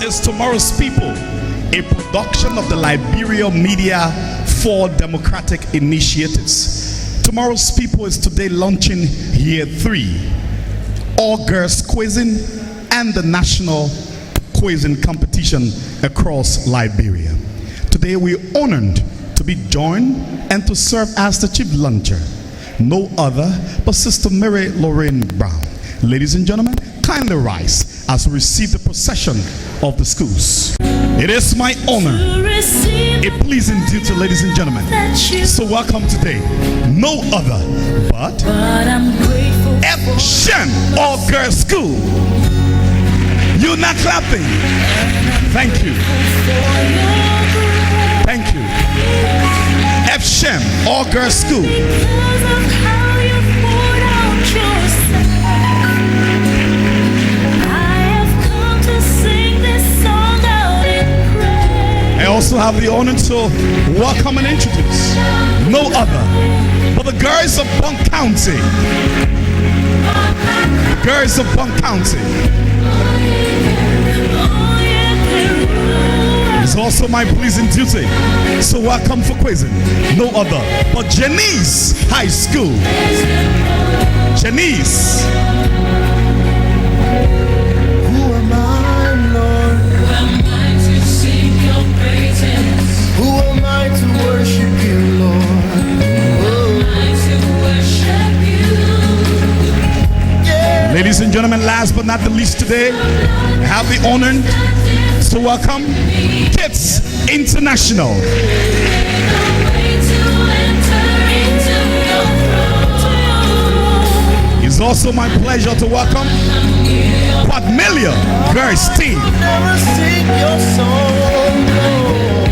is Tomorrow's People, a production of the Liberia Media for Democratic Initiatives. Tomorrow's People is today launching Year 3, all girls quizzing and the national quizzing competition across Liberia. Today we're honored to be joined and to serve as the chief luncher, no other but Sister Mary Lorraine Brown. Ladies and gentlemen, kindly rise as we receive the procession of the schools. It is my honor, a pleasing duty, ladies and gentlemen. So welcome today, no other but F. Shem All Girls School. You're not clapping. Thank you. Thank you. F. Shem All Girls School. I also have the honor to welcome and introduce no other but the girls of Bunk County. The girls of Bunk County. It's also my pleasing duty. So welcome for quizzing no other but Janice High School. Janice. Who am I, Lord? Who am I to sing your praises? Who am I to worship you, Lord? Who am I to worship you? Yeah. Ladies and gentlemen, last but not the least today, I have the honor to welcome Kids International. It's also my pleasure to welcome Pamelia Girls Team. Never sing your song.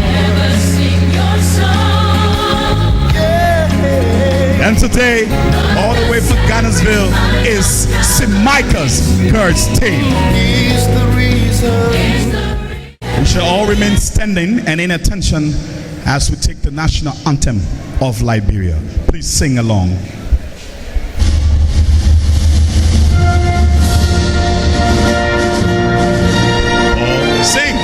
Never sing your song. Yeah. And today, all the way from Ghanansville, is St. Micah's Girls Team. He's the reason. We shall all remain standing and in attention as we take the national anthem of Liberia. Please sing along. Sing.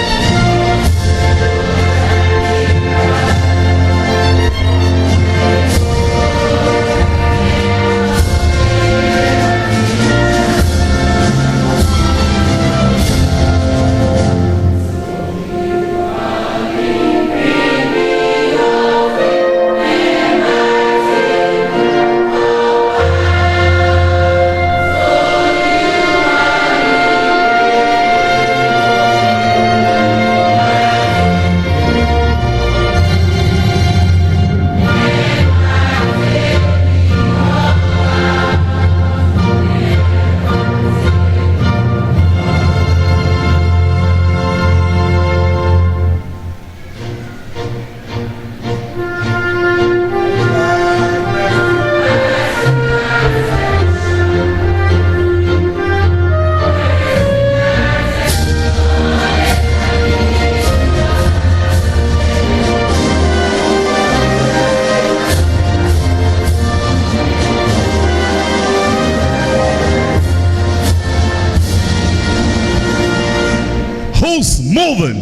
Who's moving?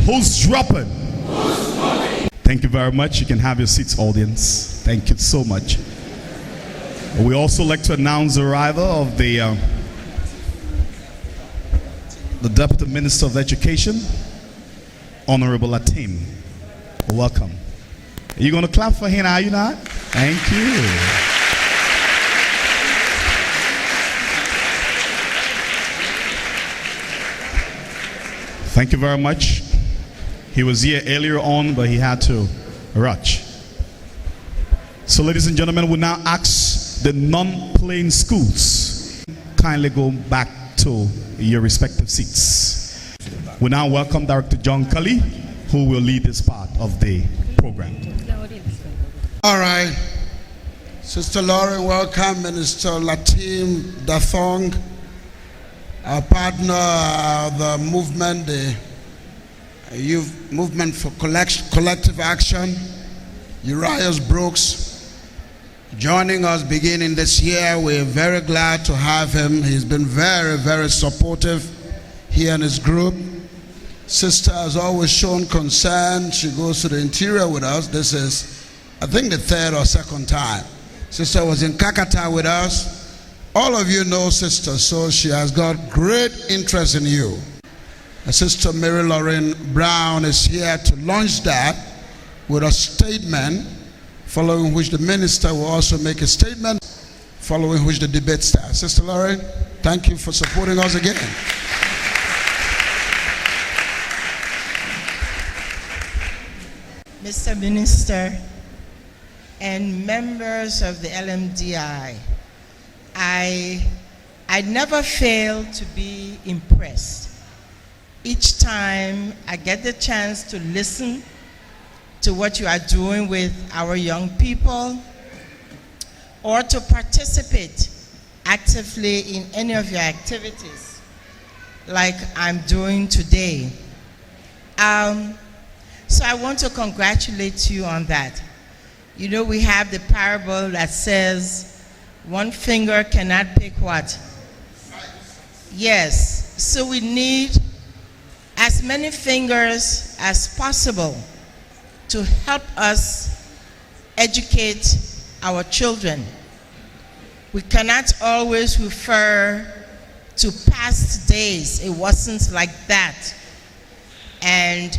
Who's dropping? Thank you very much. You can have your seats, audience. Thank you so much. We also like to announce the arrival of the Deputy Minister of Education, Honorable Atim. Welcome. Are you going to clap for him? Are you not? Thank you. Thank you very much. He was here earlier on, but he had to rush. So ladies and gentlemen, we now ask the non-playing schools kindly go back to your respective seats. We now welcome Director John Cully, who will lead this part of the program. All right. Sister Lauren, welcome. Minister Latim Dathong, our partner, the movement, the Youth Movement for Collective Action, Urias Brooks, joining us beginning this year. We're very glad to have him. He's been very, very supportive he and his group. Sister has always shown concern. She goes to the interior with us. This is, I think, the third or second time. Sister was in Kakata with us. All of you know Sister, so she has got great interest in you. And Sister Mary Lauren Brown is here to launch that with a statement, following which the minister will also make a statement, following which the debate starts. Sister Lauren, thank you for supporting us again. Mr. Minister and members of the LMDI, I never fail to be impressed. Each time I get the chance to listen to what you are doing with our young people or to participate actively in any of your activities like I'm doing today. So I want to congratulate you on that. You know, we have the parable that says, one finger cannot pick what? Yes. So we need as many fingers as possible to help us educate our children. We cannot always refer to past days. It wasn't like that. And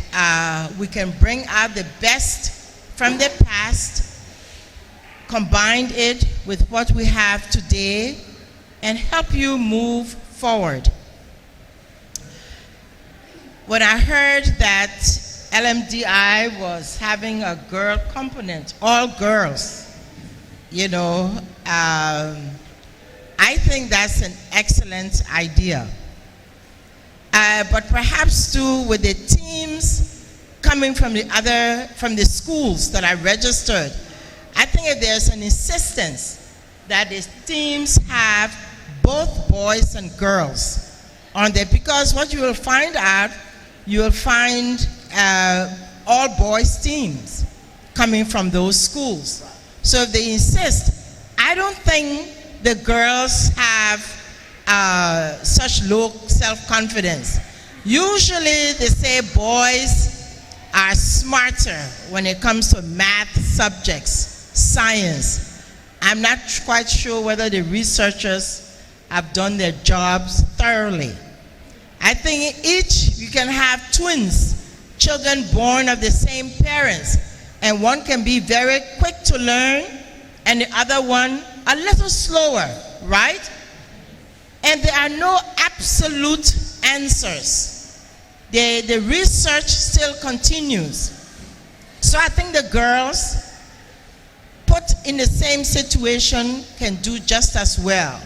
we can bring out the best from the past, combine it with what we have today, and help you move forward. When I heard that LMDI was having a girl component, all girls, you know, I think that's an excellent idea. But perhaps too, with the teams coming from the schools that are registered, I think if there's an insistence that the teams have both boys and girls on there, because what you will find out, you will find all boys teams coming from those schools. So if they insist, I don't think the girls have such low self-confidence. Usually they say boys are smarter when it comes to math subjects, science. I'm not quite sure whether the researchers have done their jobs thoroughly. I think you can have twins, children born of the same parents, and one can be very quick to learn and the other one a little slower, right? And there are no absolute answers. The research still continues. So I think the girls put in the same situation can do just as well.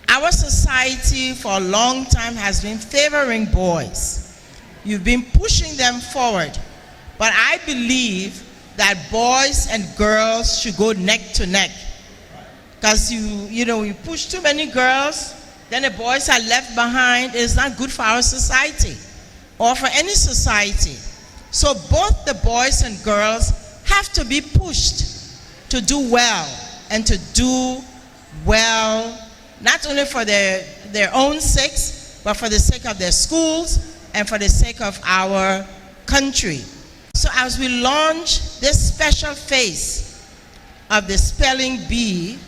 Our society for a long time has been favoring boys. You've been pushing them forward. But I believe that boys and girls should go neck to neck. Because you push too many girls, then the boys are left behind. It's not good for our society or for any society. So both the boys and girls have to be pushed to do well, and to do well not only for their own sakes, but for the sake of their schools and for the sake of our country. So as we launch this special phase of the spelling bee,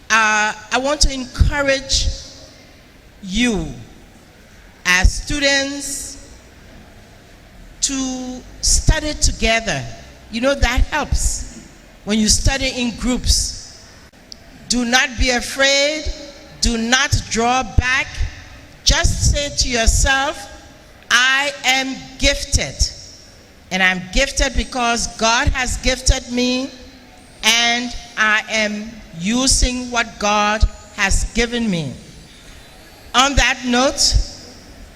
I want to encourage you as students to study together. You know, that helps when you study in groups. Do not be afraid. Do not draw back. Just say to yourself, I am gifted. And I'm gifted because God has gifted me, and I am using what God has given me. On that note,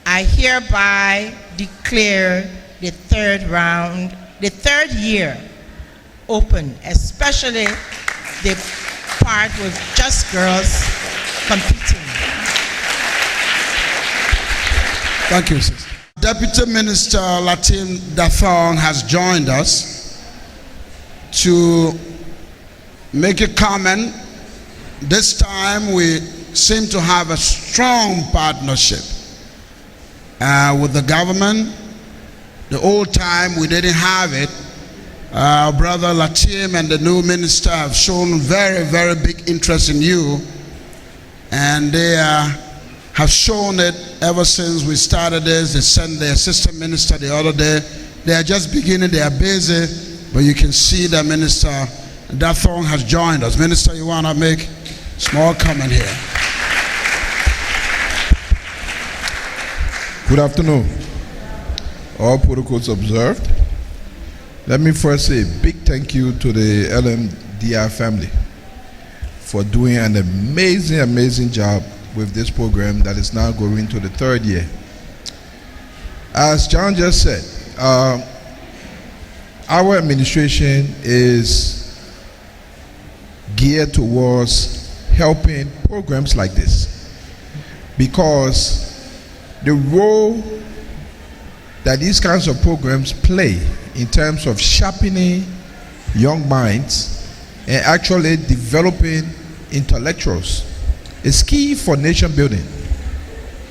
I hereby declare the third year open, especially the part with just girls competing. Thank you, sister. Deputy Minister Lateem Dathong has joined us to make a comment. This time we seem to have a strong partnership. with the government. The old time we didn't have it. Our brother Latim and the new minister have shown very, very big interest in you, and they have shown it ever since we started this. They sent the assistant minister the other day. They are just beginning, they are busy, but you can see the minister, Dathong, has joined us. Minister, you want to make a small comment here? Good afternoon. All protocols observed. Let me first say a big thank you to the LMDI family for doing an amazing, amazing job with this program that is now going to the 3rd year. As John just said, our administration is geared towards helping programs like this, because the role that these kinds of programs play in terms of sharpening young minds and actually developing intellectuals is key for nation building.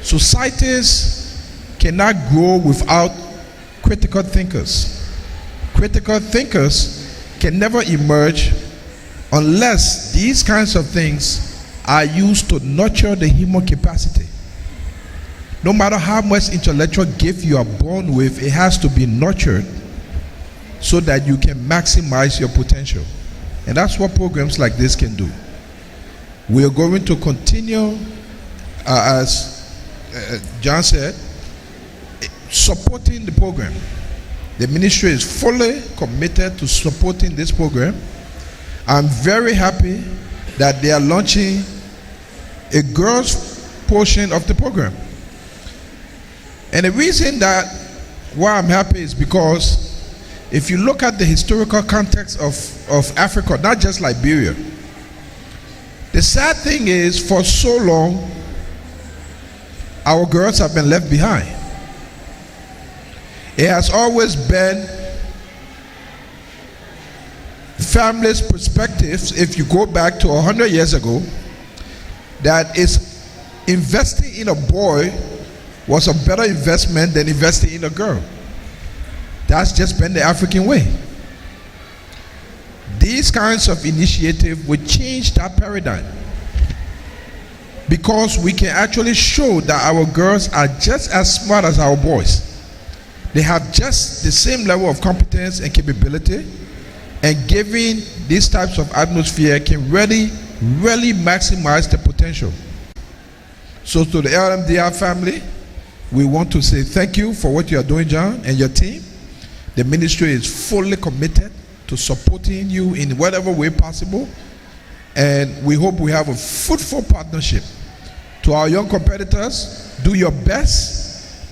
Societies cannot grow without critical thinkers. Critical thinkers can never emerge unless these kinds of things are used to nurture the human capacity. No matter how much intellectual gift you are born with, it has to be nurtured so that you can maximize your potential. And that's what programs like this can do. We are going to continue, as John said, supporting the program. The ministry is fully committed to supporting this program. I'm very happy that they are launching a girls' portion of the program. And the reason why I'm happy is because if you look at the historical context of Africa, not just Liberia, the sad thing is, for so long, our girls have been left behind. It has always been families' perspectives, if you go back to 100 years ago, that is investing in a boy was a better investment than investing in a girl. That's just been the African way. These kinds of initiatives will change that paradigm, because we can actually show that our girls are just as smart as our boys. They have just the same level of competence and capability, and giving these types of atmosphere can really maximize the potential. So to the LMDI family, we want to say thank you for what you are doing, John, and your team. The ministry is fully committed to supporting you in whatever way possible, and we hope we have a fruitful partnership. To our young competitors, do your best,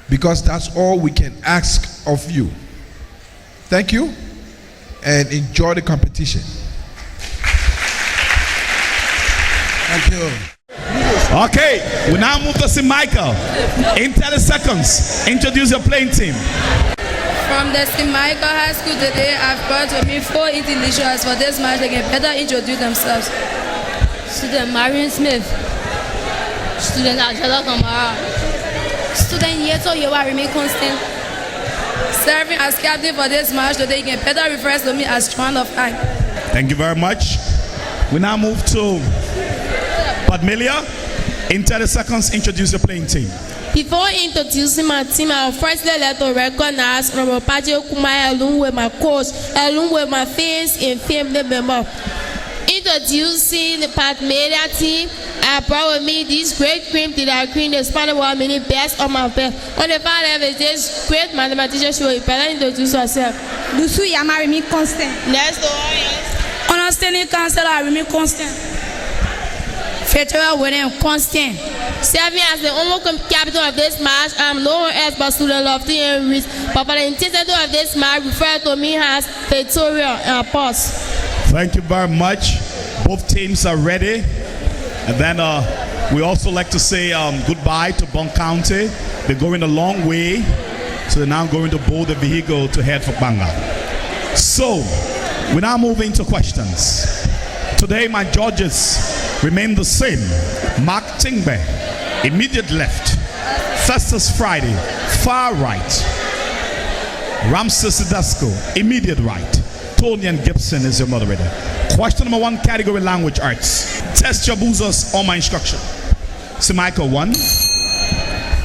because that's all we can ask of you. Thank you, and enjoy the competition. Thank you. Okay, we now move to St. Michael. In 30 seconds, introduce your playing team. From the St. Michael High School today, I've brought with me 4 individuals for this match. They can better introduce themselves. Student Marion Smith. Student Angela Kamara. Student Yeto Yewa remain constant. Serving as captain for this match today, you can better refer to me as Strand of Eye. Thank you very much. We now move to Pamelia. In 30 seconds, introduce your playing team. Before introducing my team, I would firstly like to recognize Robert Pajo Kumai along with my coach, along with my fans and family members. Introducing the Pamelia team, I brought with me this great cream that I creamed the Spanish World Mini best on my best. On the far left is this great mathematician. She will better introduce herself. Lusu Yama remain constant. Next door, yes. Understanding counselor remain constant. Federal winning constant. Serving as the only captain of this match, I'm known as Basula Lofty and Reese. But the intensity of this match referred to me as Victoria and Pause. Thank you very much. Both teams are ready. And then we also like to say goodbye to Bond County. They're going a long way. So they're now going to board the vehicle to head for Banga. So we're now moving to questions. Today my judges remain the same. Mark Tingbe, immediate left. Festus Friday, far right. Ramses Sedesco, immediate right. Tony and Gibson is your moderator. Question number 1, category language arts. Test your boozers on my instruction. Semico 1,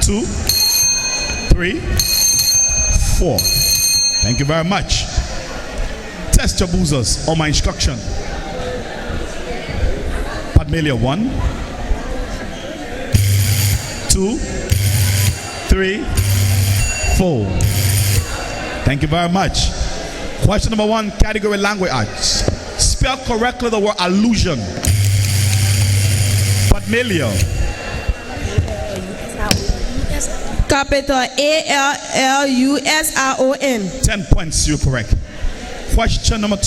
2, 3, 4. Thank you very much. Test your boozers on my instruction. Pamelia 1, 2, 3, 4. Thank you very much. Question number 1, category language arts. Spell correctly the word allusion. Pamelia. Capital ALLUSION. 10 points, you're correct. Question number 2,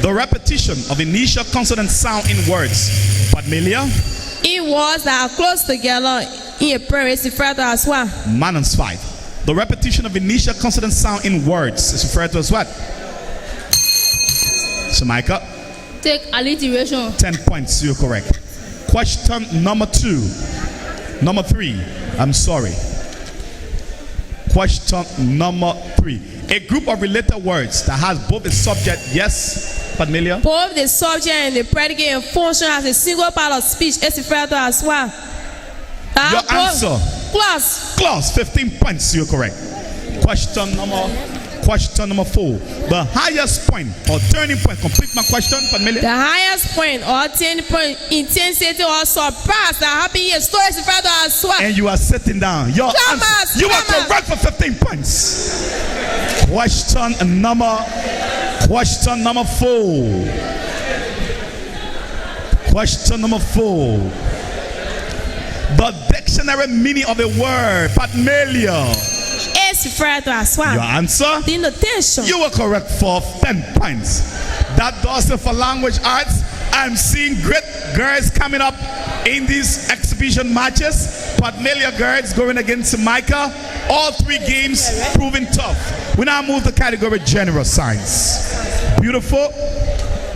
the repetition of initial consonant sound in words. Pamelia. In words that are close together in a prayer is referred to as what? Minus 5. The repetition of initial consonant sound in words is referred to as what? Shamika. Take alliteration. 10 points, you're correct. Question number 2. Number 3. I'm sorry. Question number 3. A group of related words that has both a subject, yes, Pamelia? Both the subject and the predicate and function as a single part of speech is referred to as what? Your answer. Clause. Clause, 15 points, you're correct. Question number 4. The highest point or turning point. Complete my question, Pamelia. The highest point or turning point, intensity or surprise that happen in a story is referred to as what? And you are sitting down. Your Dramas, answer. You are dramas. correct for 15 points. Question number 4. Question number 4. The dictionary meaning of a word, Pamelia. Is referred to as what? Your answer? The notation. You were correct for 10 points. That does it for language arts. I'm seeing great girls coming up in these exhibition matches. Pamelia girls going against Micah. All 3 games proving tough. We now move to category general science. Beautiful.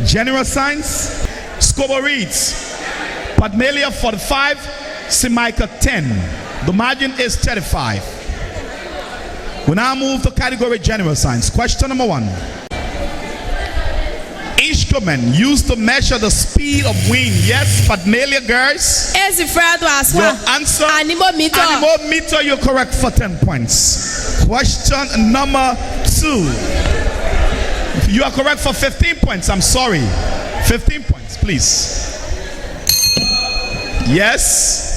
General science. Scobo reads. Pamelia 45, Semica 10. The margin is 35. We now move to category general science. Question number 1. Instrument used to measure the speed of wind. Yes, Pamelia girls. Is referred to as Your what? answer? Anemometer. Anemometer, you're correct for 10 points. Question number 2. You are correct for 15 points. I'm sorry. 15 points, please. Yes.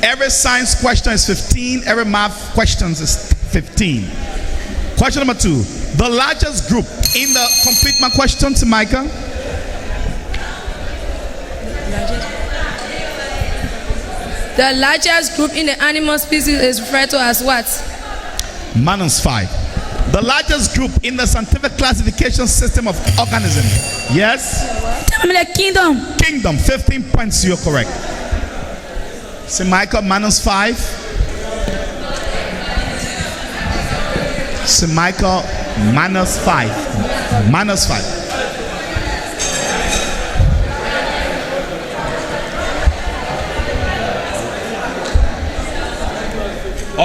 Every science question is 15. Every math question is 15. Question number 2. The largest group in the complete my question to Micah. The largest group in the animal species is referred to as what? Minus 5. The largest group in the scientific classification system of organisms. Yes. Kingdom. Kingdom. 15 points. You're correct. See Michael, minus 5. See Michael, minus 5. Minus 5.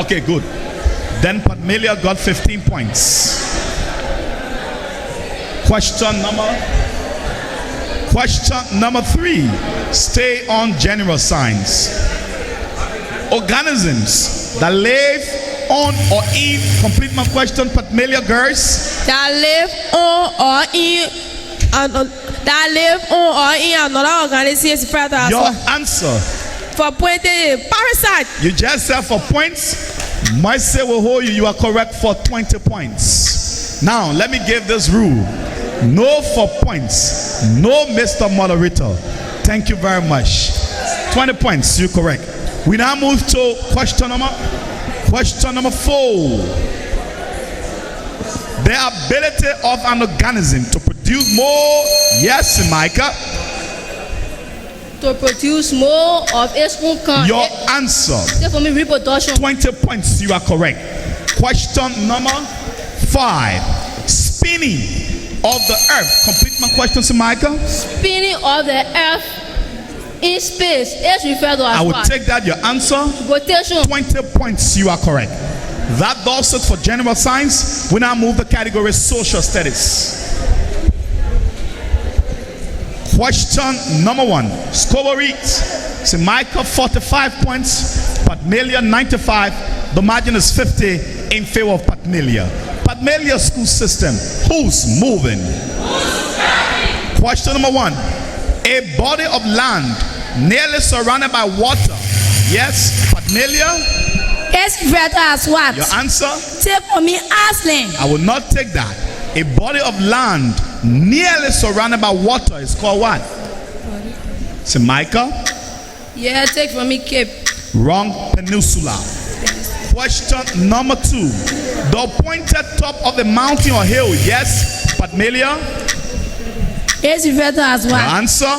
Okay, good. Then Pamelia got 15 points. Question number 3. Stay on general science. Organisms that live on or in, complete my question, Pamelia girls. That live on or in another organism is referred to as Your what? answer. For pointed parasite. You just said for points. Myself will hold you. You are correct for 20 points. Now, let me give this rule. No for points. No, Mr. Moderator. Thank you very much. 20 points. You're correct. We now move to question number 4. The ability of an organism to produce more. Yes, Micah. To produce more of its own kind. Your answer. For me, reproduction. 20 points. You are correct. Question number 5. Spinning of the earth. Complete my question, Micah. Spinning of the earth In space, H referred to as I will what? take that your answer. Rotation. 20 points, you are correct. That does it for general science. We now move the category social studies. Question number 1. Score reads. See, Micah 45 points, Pamelia 95. The margin is 50 in favor of Pamelia. Pamelia school system. Who's moving? Question number 1. A body of land nearly surrounded by water. Yes, Pamelia. H referred to as what? Your answer? Take for me Aslan. I will not take that. A body of land nearly surrounded by water is called what? Say Micah. Yeah, take from me Cape. Wrong. Peninsula. Question number 2. The pointed top of the mountain or hill. Yes, Pamelia. H referred to as Your what? answer?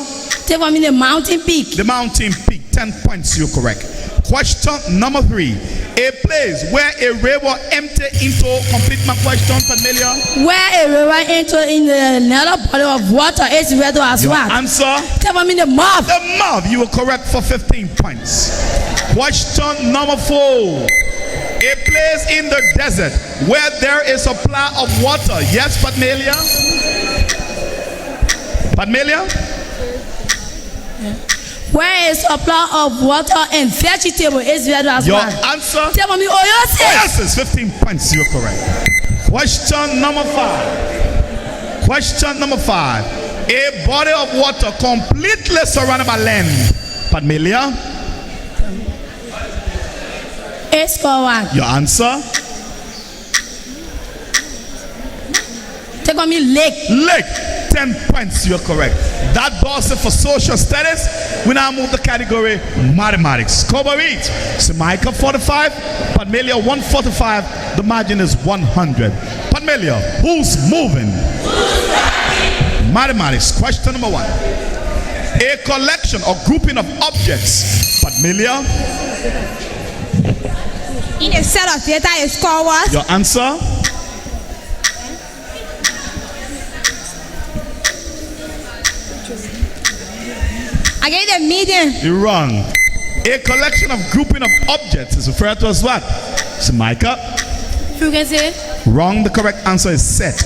Take for me the mountain peak. The mountain peak. 10 points. You're correct. Question number 3. A place where a river empty into. Complete my question, Pamelia. Where a river enter in another body of water. H referred to as Your what? answer? Take for me the mouth. The mouth. You were correct for 15 points. Question number 4. A place in the desert where there is a supply of water. Yes, Pamelia? Pamelia? Where is a supply of water and vegetable. H referred to as Your what? answer? Take for me Oyose. Yes, it's 15 points. You're correct. Question number 5. Question number 5. A body of water completely surrounded by land. Pamelia? H score what? Your answer? Take for me lake. Lake. 10 points. You're correct. That does it for social studies. We now move the category mathematics. Cover each. So Micah 45, Pamelia 145. The margin is 100. Pamelia, who's moving? Mathematics. Question number 1. A collection or grouping of objects. Pamelia, In a set of data is called what? your answer? I get the median. You're wrong. A collection of grouping of objects is referred to as what? So Micah? Frequency. Wrong. The correct answer is set.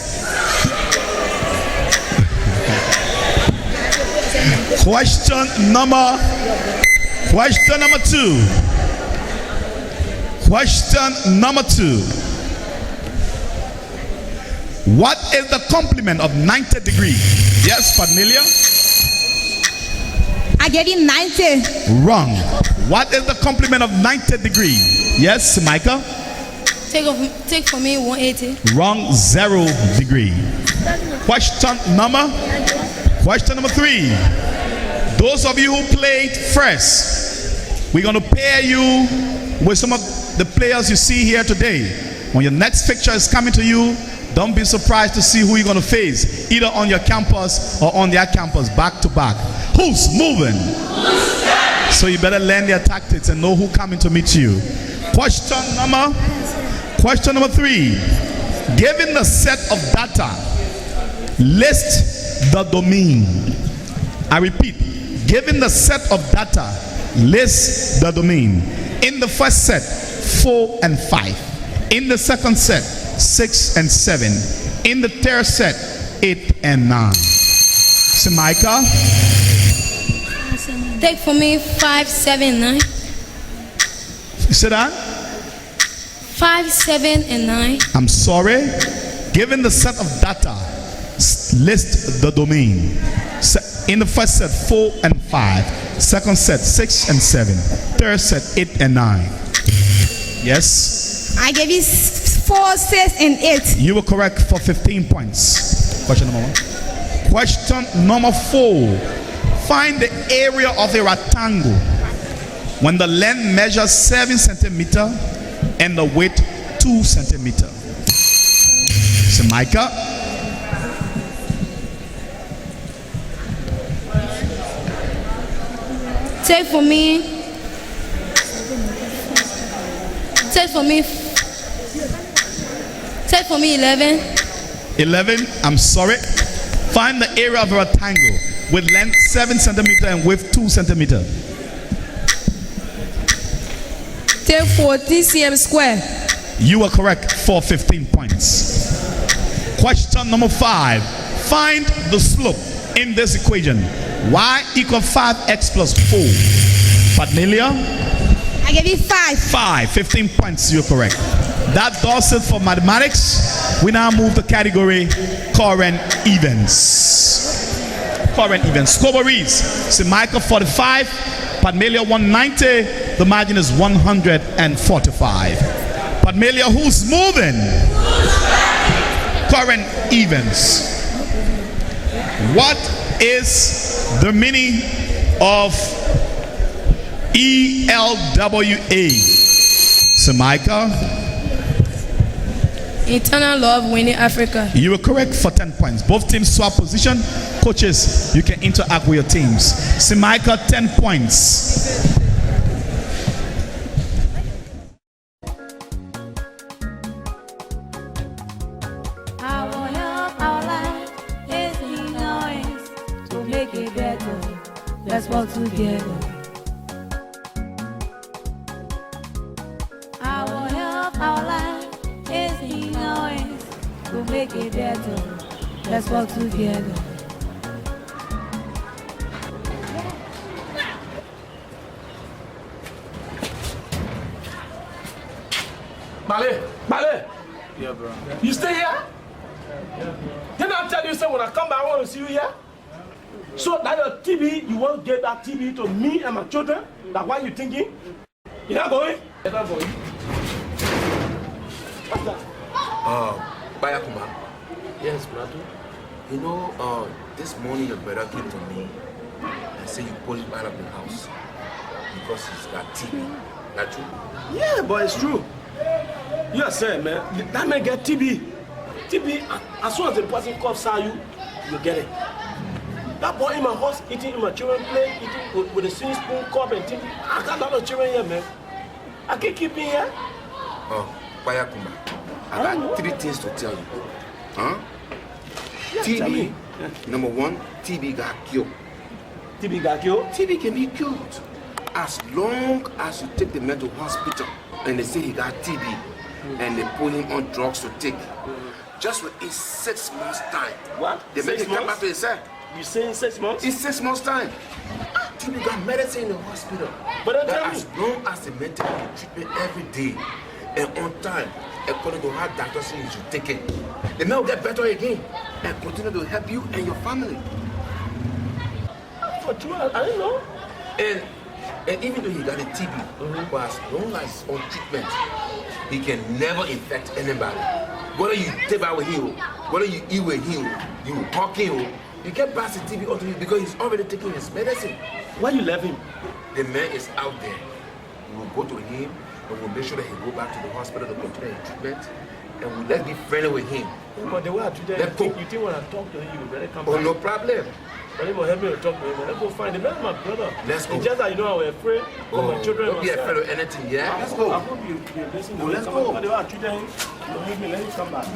Question number 2. Question number 2. What is the complement of 90 degrees? Yes, Pamelia? I gave you 90. Wrong. What is the complement of 90 degrees? Yes, Micah? Take for me 180. Wrong. 0 degree. Question number 3. Those of you who played first, we're going to pair you with some of the players you see here today. When your next picture is coming to you, don't be surprised to see who you're going to face, either on your campus or on their campus, back to back. Who's moving? So you better learn their tactics and know who coming to meet you. Question number 3. Given the set of data, list the domain. I repeat, given the set of data, list the domain. In the first set, 4 and 5. In the second set, 6 and 7. In the third set, 8 and 9. So Micah? Take for me 5, 7, 9. You said that? 5, 7, and 9. I'm sorry. Given the set of data, list the domain. In the first set, 4 and 5. Second set, 6 and 7. Third set, 8 and 9. Yes? I gave you 4, 6, and 8. You were correct for 15 points. Question number 1. Question number 4. Find the area of a rectangle when the length measures 7 centimeters and the width 2 centimeters. So Micah? Take for me 11. 11. I'm sorry. Find the area of a rectangle with length 7 centimeter and width 2 centimeter? Take 40 cm square. You are correct for 15 points. Question number 5. Find the slope in this equation. Y equals 5x plus 4. Pamelia? I give you 5. 5. 15 points. You're correct. That does it for mathematics. We now move to category current events. Current events. Score reads: St. Michael 45, Pamelia 190. The margin is 145. Pamelia, who's moving? Current events. What is the meaning of ELWA? St. Michael? Eternal love winning Africa. You were correct for 10 points. Both teams swap position. Coaches, you can interact with your teams. St. Michael, 10 points. Our help, our life is in noise to make it better. Let's work together. Our help, our life is in noise to make it better. Let's work together. Male. Yeah, bro. You stay here? Didn't I tell you, say when I come back, I want to see you here? So that your TV, you won't get that TV to me and my children? That's why you thinking? You're not going? You're not going. What's that? Bayakuma. Yes, brother. You know, this morning your brother came to me and said you pulled him out of the house because he's got TB. Not true? Yeah, but it's true. Yes, sir, man. That man get TB. TB, as soon as the person coughs at you, you get it. That boy in my house eating in my children plate, eating with a silver spoon, cup and TB. I got a lot of children here, man. I can't keep him here. Bayakuma, I got 3 things to tell you. Huh? Yeah, TB, number 1, TB got cured. TB got killed? TB can be cured as long as you take the man to hospital and they say he got TB and they put him on drugs to take. Just within 6 months' time. What? They make him come back to his side. You saying 6 months? In 6 months' time. TB got medicine in the hospital. But that as long as the man take the treatment every day and on time, according to how doctors say you should take it, the man will get better again and continue to help you and your family. For true, I didn't know. And even though he got a TB, but as long as he's on treatment, he can never infect anybody. Whether you take out with him, whether you eat with him, you walk him, you can pass the TB onto him because he's already taking his medicine. Why you left him? The man is out there. We will go to him and we'll make sure that he go back to the hospital to continue his treatment. And let's be friendly with him. Yeah, but the way I treated him, you think when I talk to him, you better come back? No problem. But he will help me to talk to him. Let's go find him. That's my brother. Let's go. It's just that you know I was afraid for my children. Don't be afraid of anything, yeah? Let's go. I hope you listen to me. Let's go. But the way I treated him, you leave me, let him come back.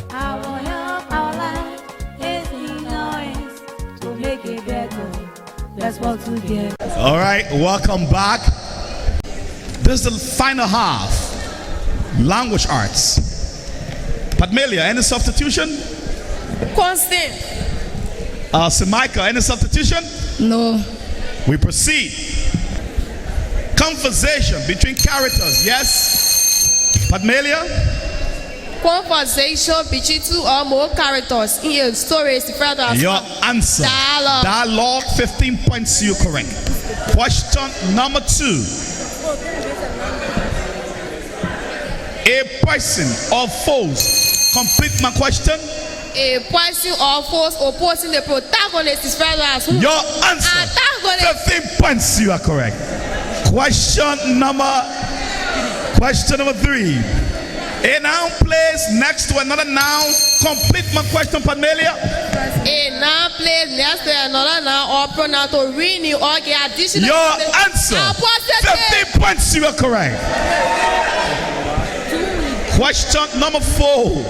Our help, our life is in noise to make it better. Let's work together. All right, welcome back. This is the final half. Language arts. Pamelia, any substitution? Constant. St. Michael, any substitution? No. We proceed. Conversation between characters, yes? Pamelia? Conversation between 2 or more characters in a story is referred to as Your answer. dialogue. Dialogue, 15 points, you correct. Question number 2. A person or force. Complete my question. A person or force opposing the protagonist is referred to as who? Your answer. Antagonist. 15 points, you are correct. Question number 3. A noun placed next to another noun. Complete my question, Pamelia. A noun placed next to another noun or pronoun to renew or get additional. Your answer. 15 points, you are correct. Question number 4.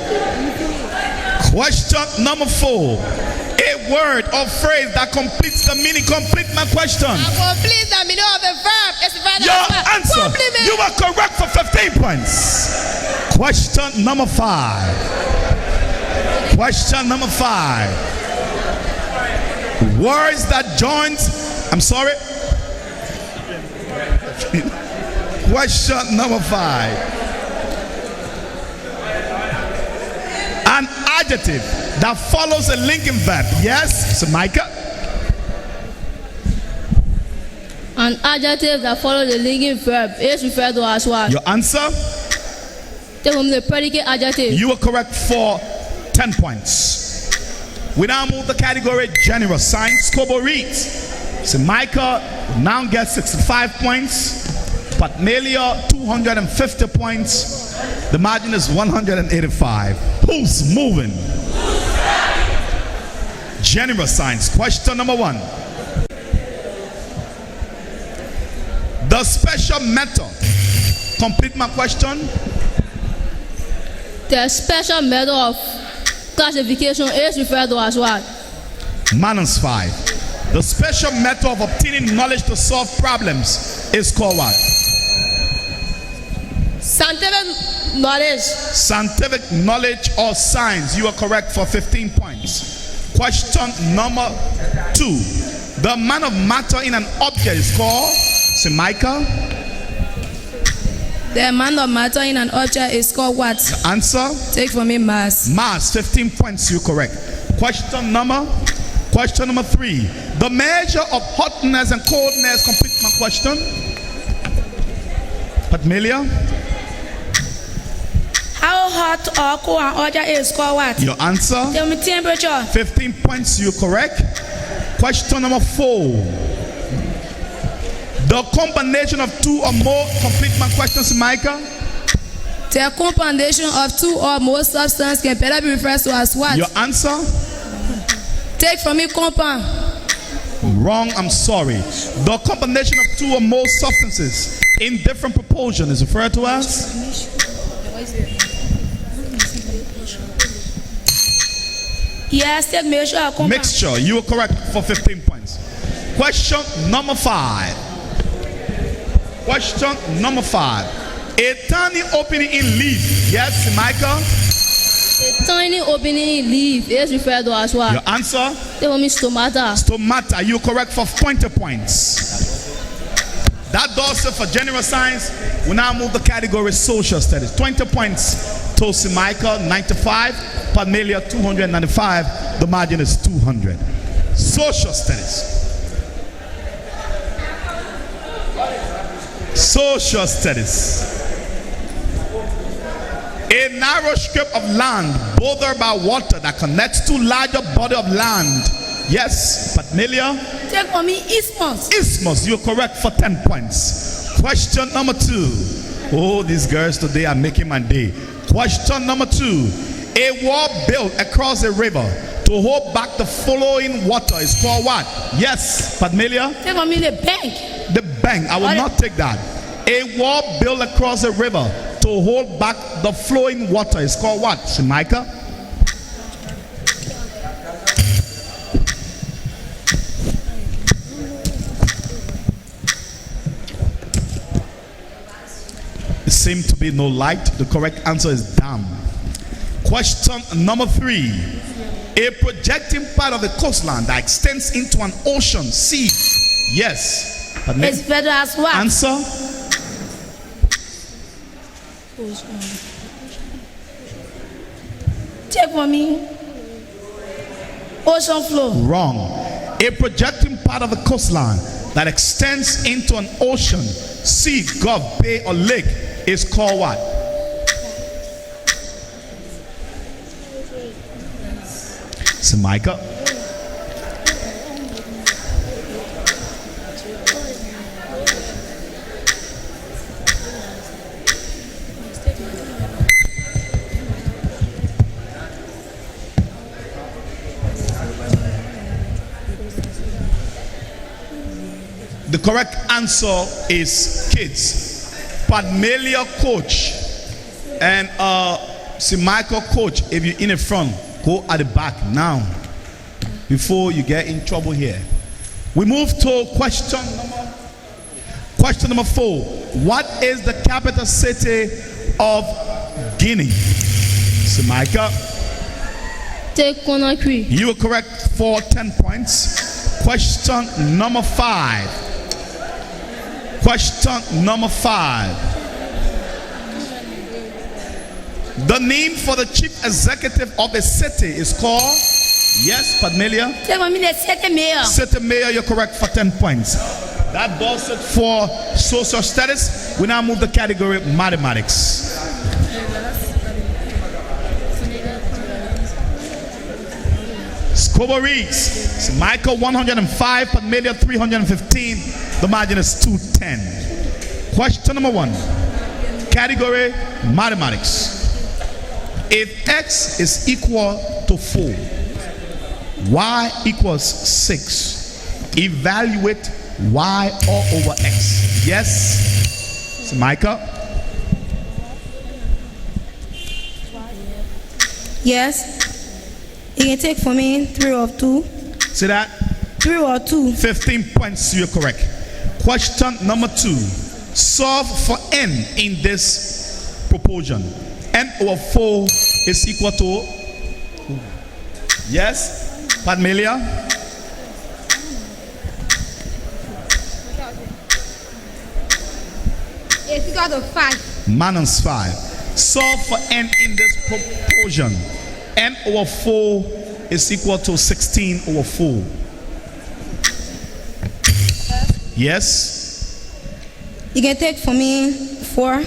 Question number 4. A word or phrase that completes the meaning. Complete my question. Complete the meaning of the verb is verb. Your answer. You are correct for 15 points. Question number 5. Question number 5. Words that joins. I'm sorry. Question number 5. An adjective that follows a linking verb. Yes, so Micah. An adjective that follows the linking verb is referred to as what? Your answer. Take from the predicate adjective. You are correct for 10 points. We now move the category general science. Kobo reads. So Micah now gets 65 points. Pamelia 250 points. The margin is 185. Who's moving? General science. Question number 1. The special method. Complete my question. The special method of classification is referred to as what? Minus 5. The special method of obtaining knowledge to solve problems is called what? Scientific knowledge. Scientific knowledge or science. You are correct for 15 points. Question number 2. The amount of matter in an object is called Micah. The amount of matter in an object is called what? Answer. Take from me mass. Mass. 15 points. You correct. Question number 3. The measure of hotness and coldness. Complete my question. Pamelia. How hot or cold an object is called what? Your answer. Tell me temperature. 15 points. You correct. Question number 4. The combination of 2 or more. Complete my questions, Micah. The combination of 2 or more substances can better be referred to as what? Your answer. Take from me compound. Wrong. I'm sorry. The combination of 2 or more substances in different proportion is referred to as. Yes, take measure of compound. Mixture. You are correct for 15 points. Question number 5. Question number 5. A tiny opening in leaf. Yes, Michael. A tiny opening in leaf is referred to as what? Your answer. Take from me stomata. Stomata. You are correct for 20 points. That does it for general science. We now move the category social studies. 20 points to Michael, 95. Pamelia, 295. The margin is 200. Social studies. Social studies. A narrow strip of land bordered by water that connects two larger body of land. Yes, Pamelia. Take for me isthmus. Isthmus. You're correct for 10 points. Question number 2. Oh, these girls today are making my day. Question number 2. A wall built across a river to hold back the flowing water is called what? Yes, Pamelia. Take for me the bank. The bank. I will not take that. A wall built across a river to hold back the flowing water is called what? Micah. It seems to be no light. The correct answer is dam. Question number 3. A projecting part of the coastline that extends into an ocean, sea. Yes. It's better as what? Answer. Check for me. Ocean floor. Wrong. A projecting part of the coastline that extends into an ocean, sea, gulf, bay, or lake is called what? So Micah. The correct answer is kids. Pamelia coach and Michael coach, if you're in the front, Go at the back now, before you get in trouble here. We move to question number 4. What is the capital city of Guinea? Samika. Take Conakry. You are correct for 10 points. Question number 5. Question number 5. The name for the chief executive of a city is called, yes, Pamelia? Take for me the city mayor. City mayor, you're correct for 10 points. That does it for social studies. We now move the category mathematics. Scobo reads, Michael 105, Pamelia 315. The margin is 210. Question number 1. Category mathematics. If x is equal to 4, y equals 6, evaluate y all over x. Yes, Micah? Yes. You can take for me 3 or 2. See that? 3 or 2. 15 points, you're correct. Question number 2. Solve for n in this proportion. N over 4 is equal to, yes, Pamelia? It's equal to 5. Minus 5. Solve for n in this proportion. N over 4 is equal to 16 over 4. Yes? You can take for me 4.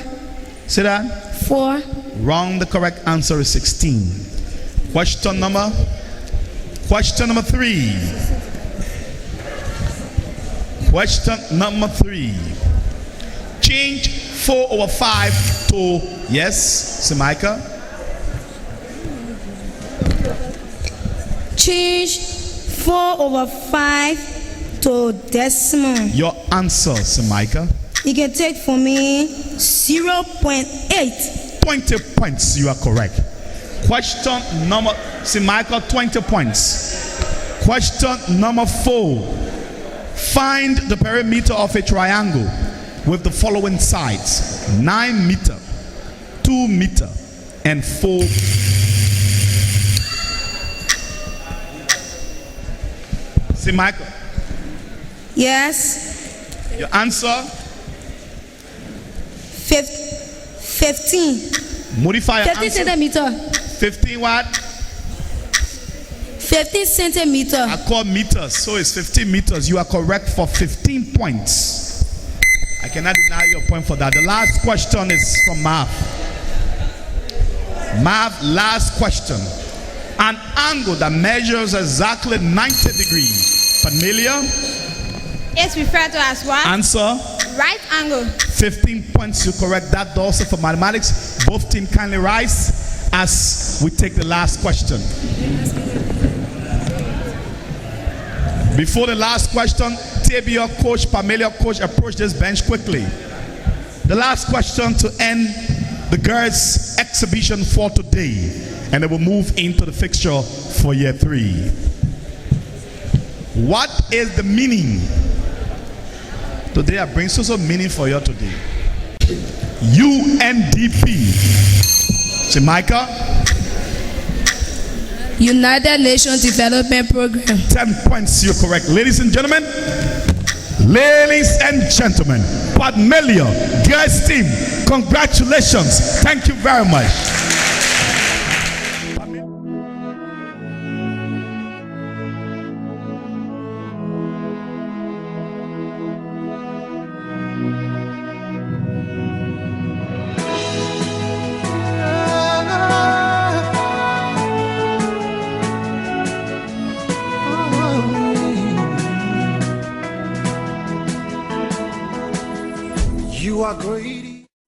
See that? 4. Wrong. The correct answer is 16. Question number 3. Question number 3. Change 4 over 5 to, yes, Samika? Change 4 over 5 to decimal. Your answer, Samika? You can take for me 0.8. 20 points, you are correct. Question number, Samika, 20 points. Question number 4. Find the perimeter of a triangle with the following sides: 9 meter, 2 meter, and 4. See, Michael? Yes. Your answer? 15. Modify your 15 answer. centimeter. 15 what? 15 centimeter. I call meters, so it's 15 meters. You are correct for 15 points. I cannot deny your point for that. The last question is from Mav. Mav, last question. An angle that measures exactly 90 degrees. Pamelia? It's referred to as what? Answer? Right angle. 15 points, you correct that. Also for mathematics. Both teams kindly rise as we take the last question. Before the last question, Tabia coach, Pamelia coach, approach this bench quickly. The last question to end the girls' exhibition for today, and then we'll move into the fixture for year 3. What is the meaning? Today I bring social meaning for you today. UNDP. Jamaica? United Nations Development Program. 10 points, you're correct. Ladies and gentlemen, Pamelia girls team, congratulations. Thank you very much.